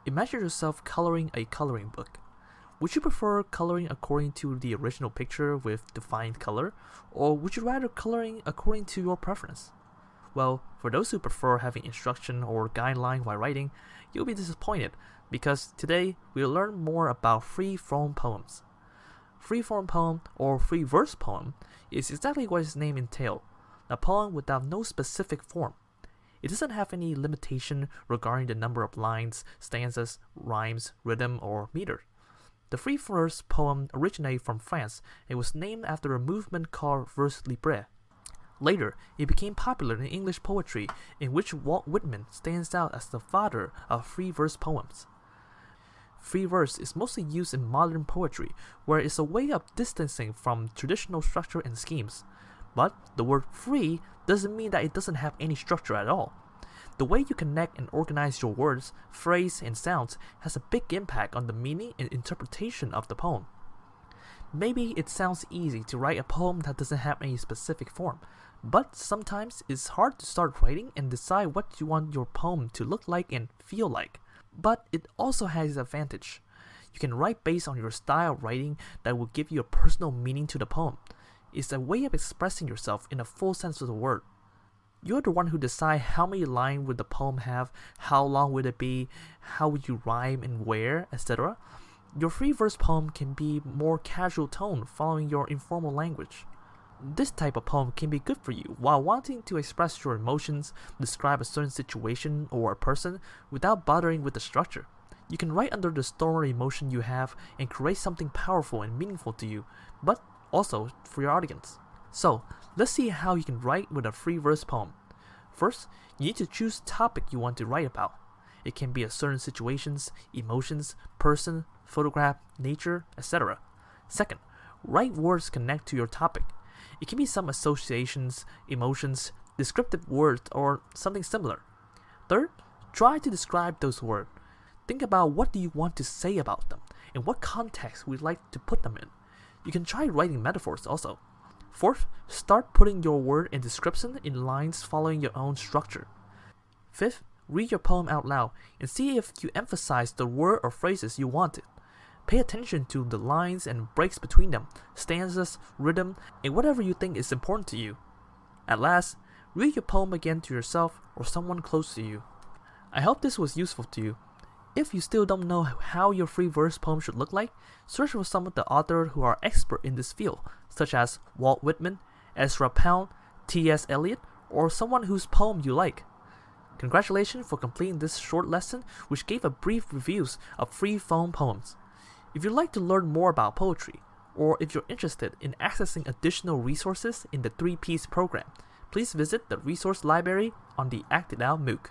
Imagine yourself coloring a coloring book. Would you prefer coloring according to the original picture with defined color, or would you rather coloring according to your preference? Well, for those who prefer having instruction or guideline while writing, you'll be disappointed because today we'll learn more about free-form poems. Free-form poem or free verse poem is exactly what its name entails, a poem without no specific form. It doesn't have any limitation regarding the number of lines, stanzas, rhymes, rhythm, or meter. The free verse poem originated from France and was named after a movement called vers libre. Later, it became popular in English poetry, in which Walt Whitman stands out as the father of free verse poems. Free verse is mostly used in modern poetry, where it's a way of distancing from traditional structure and schemes. But the word free doesn't mean that it doesn't have any structure at all. The way you connect and organize your words, phrase, and sounds has a big impact on the meaning and interpretation of the poem. Maybe it sounds easy to write a poem that doesn't have any specific form, but sometimes it's hard to start writing and decide what you want your poem to look like and feel like. But it also has an advantage. You can write based on your style of writing that will give you a personal meaning to the poem. It's a way of expressing yourself in a full sense of the word. You're the one who decide how many lines would the poem have, how long would it be, how would you rhyme and where, etc. Your free verse poem can be more casual tone following your informal language. This type of poem can be good for you while wanting to express your emotions, describe a certain situation or a person without bothering with the structure. You can write under the storm or emotion you have and create something powerful and meaningful to you, but also for your audience. So, let's see how you can write with a free verse poem. First, you need to choose the topic you want to write about. It can be a certain situations, emotions, person, photograph, nature, etc. Second, write words connect to your topic. It can be some associations, emotions, descriptive words, or something similar. Third, try to describe those words. Think about what do you want to say about them, and what context would you like to put them in. You can try writing metaphors also. Fourth, start putting your word and description in lines following your own structure. Fifth, read your poem out loud and see if you emphasize the word or phrases you wanted. Pay attention to the lines and breaks between them, stanzas, rhythm, and whatever you think is important to you. At last, read your poem again to yourself or someone close to you. I hope this was useful to you. If you still don't know how your free verse poem should look like, search for some of the authors who are expert in this field, such as Walt Whitman, Ezra Pound, T.S. Eliot, or someone whose poem you like. Congratulations for completing this short lesson, which gave a brief reviews of free form poems. If you'd like to learn more about poetry, or if you're interested in accessing additional resources in the 3Ps program, please visit the resource library on the Act It Out MOOC.